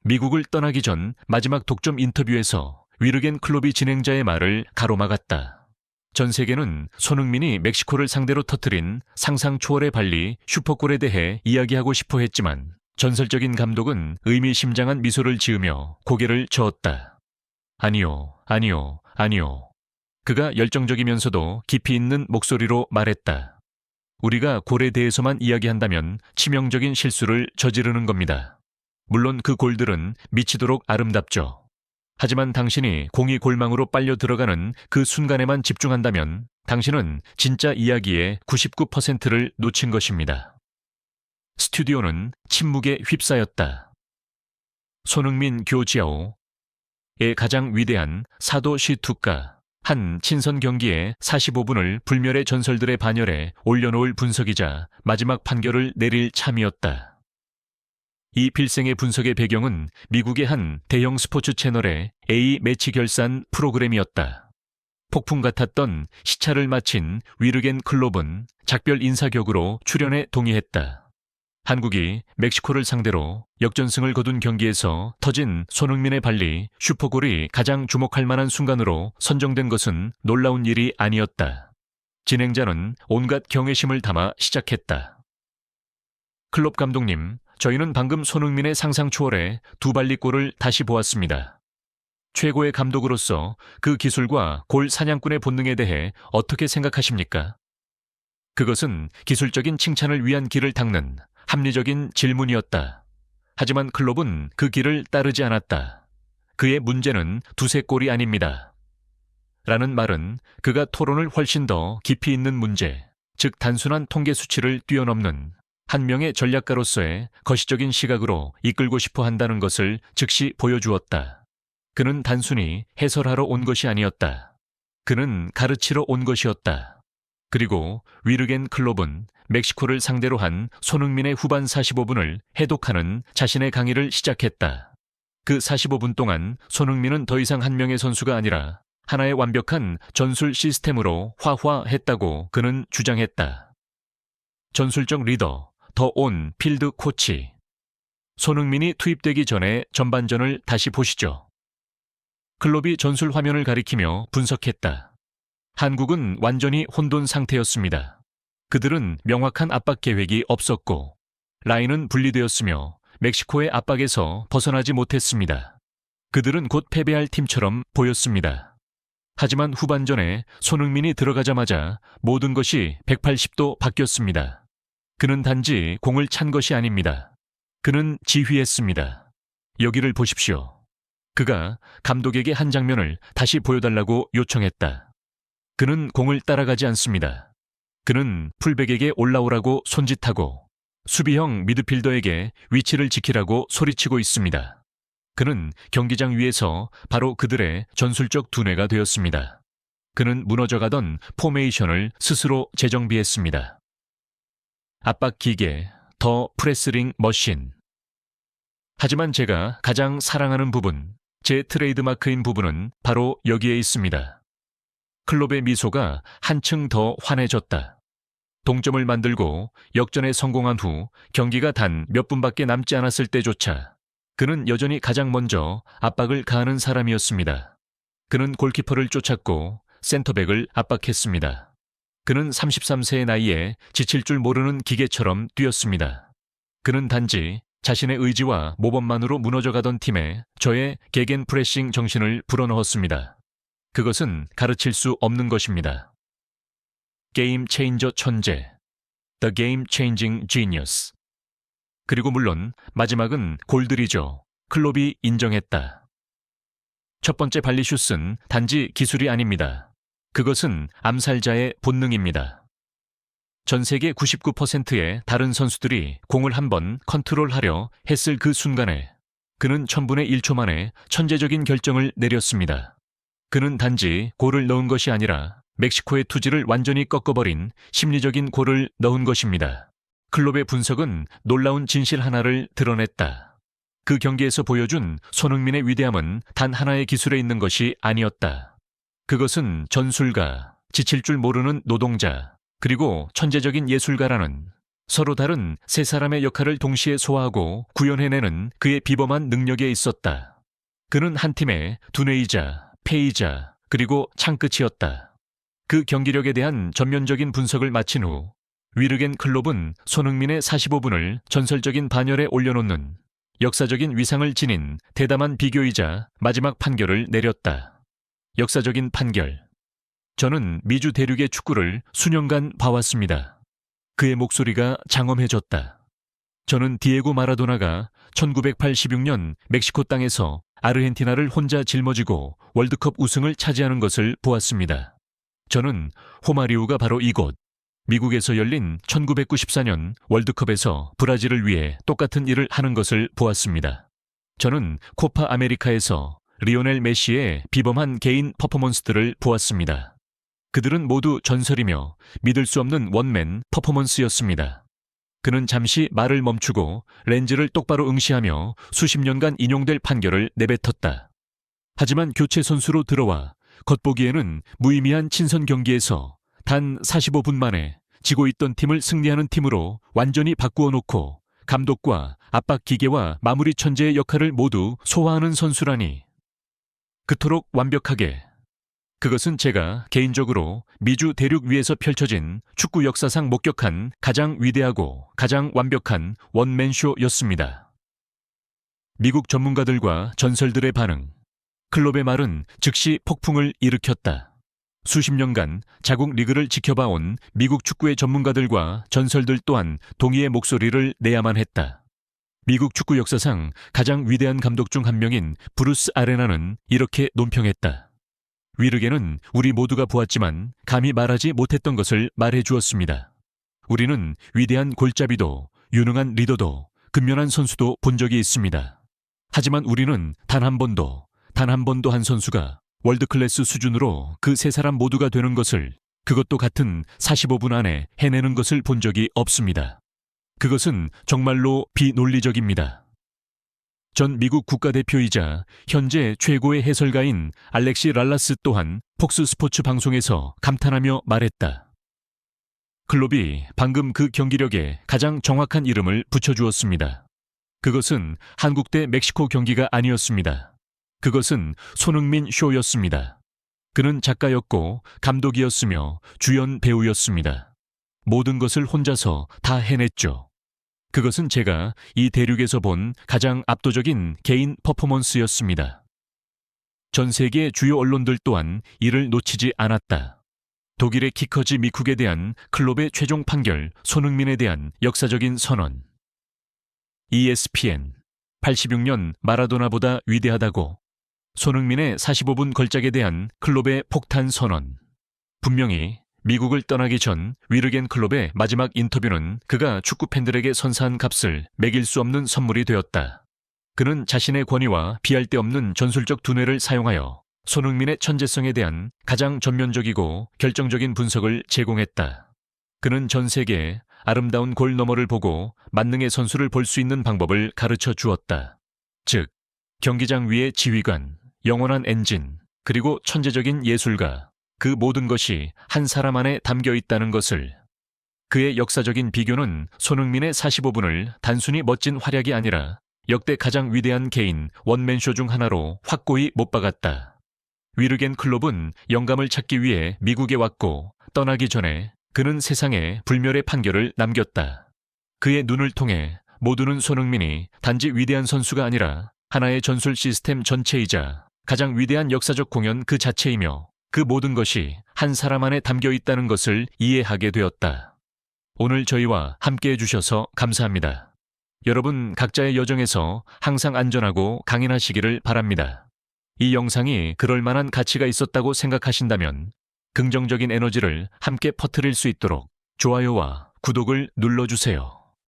미국을 떠나기 전 마지막 독점 인터뷰에서 위르겐 클롭이 진행자의 말을 가로막았다. 전 세계는 손흥민이 멕시코를 상대로 터뜨린 상상 초월의 발리 슈퍼골에 대해 이야기하고 싶어 했지만 전설적인 감독은 의미심장한 미소를 지으며 고개를 저었다. 아니요, 아니요, 아니요. 그가 열정적이면서도 깊이 있는 목소리로 말했다. 우리가 골에 대해서만 이야기한다면 치명적인 실수를 저지르는 겁니다. 물론 그 골들은 미치도록 아름답죠. 하지만 당신이 공이 골망으로 빨려 들어가는 그 순간에만 집중한다면 당신은 진짜 이야기의 99%를 놓친 것입니다. 스튜디오는 침묵에 휩싸였다. 손흥민 교지아오의 가장 위대한 사도 시투가 한 친선 경기의 45분을 불멸의 전설들의 반열에 올려놓을 분석이자 마지막 판결을 내릴 참이었다. 이 필생의 분석의 배경은 미국의 한 대형 스포츠 채널의 A매치 결산 프로그램이었다. 폭풍 같았던 시차를 마친 위르겐 클롭은 작별 인사격으로 출연에 동의했다. 한국이 멕시코를 상대로 역전승을 거둔 경기에서 터진 손흥민의 발리 슈퍼골이 가장 주목할 만한 순간으로 선정된 것은 놀라운 일이 아니었다. 진행자는 온갖 경외심을 담아 시작했다. 클롭 감독님, 저희는 방금 손흥민의 상상 초월의 두 발리골을 다시 보았습니다. 최고의 감독으로서 그 기술과 골 사냥꾼의 본능에 대해 어떻게 생각하십니까? 그것은 기술적인 칭찬을 위한 길을 닦는 합리적인 질문이었다. 하지만 클롭은 그 길을 따르지 않았다. 그의 문제는 두세 골이 아닙니다. 라는 말은 그가 토론을 훨씬 더 깊이 있는 문제, 즉 단순한 통계 수치를 뛰어넘는 한 명의 전략가로서의 거시적인 시각으로 이끌고 싶어 한다는 것을 즉시 보여주었다. 그는 단순히 해설하러 온 것이 아니었다. 그는 가르치러 온 것이었다. 그리고 위르겐 클롭은 멕시코를 상대로 한 손흥민의 후반 45분을 해독하는 자신의 강의를 시작했다. 그 45분 동안 손흥민은 더 이상 한 명의 선수가 아니라 하나의 완벽한 전술 시스템으로 화화했다고 그는 주장했다. 전술적 리더, 더 온 필드 코치. 손흥민이 투입되기 전에 전반전을 다시 보시죠. 클롭이 전술 화면을 가리키며 분석했다. 한국은 완전히 혼돈 상태였습니다. 그들은 명확한 압박 계획이 없었고 라인은 분리되었으며 멕시코의 압박에서 벗어나지 못했습니다. 그들은 곧 패배할 팀처럼 보였습니다. 하지만 후반전에 손흥민이 들어가자마자 모든 것이 180도 바뀌었습니다. 그는 단지 공을 찬 것이 아닙니다. 그는 지휘했습니다. 여기를 보십시오. 그가 감독에게 한 장면을 다시 보여달라고 요청했다. 그는 공을 따라가지 않습니다. 그는 풀백에게 올라오라고 손짓하고 수비형 미드필더에게 위치를 지키라고 소리치고 있습니다. 그는 경기장 위에서 바로 그들의 전술적 두뇌가 되었습니다. 그는 무너져가던 포메이션을 스스로 재정비했습니다. 압박 기계, 더 프레스링 머신. 하지만 제가 가장 사랑하는 부분, 제 트레이드마크인 부분은 바로 여기에 있습니다. 클롭의 미소가 한층 더 환해졌다. 동점을 만들고 역전에 성공한 후 경기가 단 몇 분밖에 남지 않았을 때조차 그는 여전히 가장 먼저 압박을 가하는 사람이었습니다. 그는 골키퍼를 쫓았고 센터백을 압박했습니다. 그는 33세의 나이에 지칠 줄 모르는 기계처럼 뛰었습니다. 그는 단지 자신의 의지와 모범만으로 무너져가던 팀에 저의 게겐 프레싱 정신을 불어넣었습니다. 그것은 가르칠 수 없는 것입니다. 게임 체인저 천재, The Game Changing Genius. 그리고 물론 마지막은 골들이죠. 클롭이 인정했다. 첫 번째 발리슛은 단지 기술이 아닙니다. 그것은 암살자의 본능입니다. 전 세계 99%의 다른 선수들이 공을 한번 컨트롤하려 했을 그 순간에 그는 1000분의 1초 만에 천재적인 결정을 내렸습니다. 그는 단지 골을 넣은 것이 아니라 멕시코의 투지를 완전히 꺾어버린 심리적인 골을 넣은 것입니다. 클롭의 분석은 놀라운 진실 하나를 드러냈다. 그 경기에서 보여준 손흥민의 위대함은 단 하나의 기술에 있는 것이 아니었다. 그것은 전술가, 지칠 줄 모르는 노동자, 그리고 천재적인 예술가라는 서로 다른 세 사람의 역할을 동시에 소화하고 구현해내는 그의 비범한 능력에 있었다. 그는 한 팀의 두뇌이자 폐이자 그리고 창끝이었다. 그 경기력에 대한 전면적인 분석을 마친 후 위르겐 클롭은 손흥민의 45분을 전설적인 반열에 올려놓는 역사적인 위상을 지닌 대담한 비교이자 마지막 판결을 내렸다. 역사적인 판결. 저는 미주 대륙의 축구를 수년간 봐왔습니다. 그의 목소리가 장엄해졌다. 저는 디에고 마라도나가 1986년 멕시코 땅에서 아르헨티나를 혼자 짊어지고 월드컵 우승을 차지하는 것을 보았습니다. 저는 호마리우가 바로 이곳 미국에서 열린 1994년 월드컵에서 브라질을 위해 똑같은 일을 하는 것을 보았습니다. 저는 코파 아메리카에서 리오넬 메시의 비범한 개인 퍼포먼스들을 보았습니다. 그들은 모두 전설이며 믿을 수 없는 원맨 퍼포먼스였습니다. 그는 잠시 말을 멈추고 렌즈를 똑바로 응시하며 수십 년간 인용될 판결을 내뱉었다. 하지만 교체 선수로 들어와 겉보기에는 무의미한 친선 경기에서 단 45분 만에 지고 있던 팀을 승리하는 팀으로 완전히 바꾸어 놓고 감독과 압박 기계와 마무리 천재의 역할을 모두 소화하는 선수라니. 그토록 완벽하게. 그것은 제가 개인적으로 미주 대륙 위에서 펼쳐진 축구 역사상 목격한 가장 위대하고 가장 완벽한 원맨쇼였습니다. 미국 전문가들과 전설들의 반응. 클롭의 말은 즉시 폭풍을 일으켰다. 수십 년간 자국 리그를 지켜봐온 미국 축구의 전문가들과 전설들 또한 동의의 목소리를 내야만 했다. 미국 축구 역사상 가장 위대한 감독 중 한 명인 브루스 아레나는 이렇게 논평했다. 위르겐은 우리 모두가 보았지만 감히 말하지 못했던 것을 말해 주었습니다. 우리는 위대한 골잡이도 유능한 리더도 근면한 선수도 본 적이 있습니다. 하지만 우리는 단 한 번도 한 선수가 월드클래스 수준으로 그 세 사람 모두가 되는 것을, 그것도 같은 45분 안에 해내는 것을 본 적이 없습니다. 그것은 정말로 비논리적입니다. 전 미국 국가대표이자 현재 최고의 해설가인 알렉시 랄라스 또한 폭스 스포츠 방송에서 감탄하며 말했다. 클롭이 방금 그 경기력에 가장 정확한 이름을 붙여주었습니다. 그것은 한국 대 멕시코 경기가 아니었습니다. 그것은 손흥민 쇼였습니다. 그는 작가였고 감독이었으며 주연 배우였습니다. 모든 것을 혼자서 다 해냈죠. 그것은 제가 이 대륙에서 본 가장 압도적인 개인 퍼포먼스였습니다. 전 세계 주요 언론들 또한 이를 놓치지 않았다. 독일의 키커즈 미쿡에 대한 클롭의 최종 판결, 손흥민에 대한 역사적인 선언. ESPN, 86년 마라도나보다 위대하다고. 손흥민의 45분 걸작에 대한 클롭의 폭탄 선언. 분명히 미국을 떠나기 전 위르겐 클롭의 마지막 인터뷰는 그가 축구 팬들에게 선사한 값을 매길 수 없는 선물이 되었다. 그는 자신의 권위와 비할 데 없는 전술적 두뇌를 사용하여 손흥민의 천재성에 대한 가장 전면적이고 결정적인 분석을 제공했다. 그는 전 세계에 아름다운 골 너머를 보고 만능의 선수를 볼 수 있는 방법을 가르쳐 주었다. 즉, 경기장 위의 지휘관, 영원한 엔진, 그리고 천재적인 예술가, 그 모든 것이 한 사람 안에 담겨 있다는 것을. 그의 역사적인 비교는 손흥민의 45분을 단순히 멋진 활약이 아니라 역대 가장 위대한 개인 원맨쇼 중 하나로 확고히 못 박았다. 위르겐 클롭은 영감을 찾기 위해 미국에 왔고 떠나기 전에 그는 세상에 불멸의 판결을 남겼다. 그의 눈을 통해 모두는 손흥민이 단지 위대한 선수가 아니라 하나의 전술 시스템 전체이자 가장 위대한 역사적 공연 그 자체이며 그 모든 것이 한 사람 안에 담겨 있다는 것을 이해하게 되었다. 오늘 저희와 함께 해주셔서 감사합니다. 여러분 각자의 여정에서 항상 안전하고 강인하시기를 바랍니다. 이 영상이 그럴 만한 가치가 있었다고 생각하신다면 긍정적인 에너지를 함께 퍼뜨릴 수 있도록 좋아요와 구독을 눌러주세요.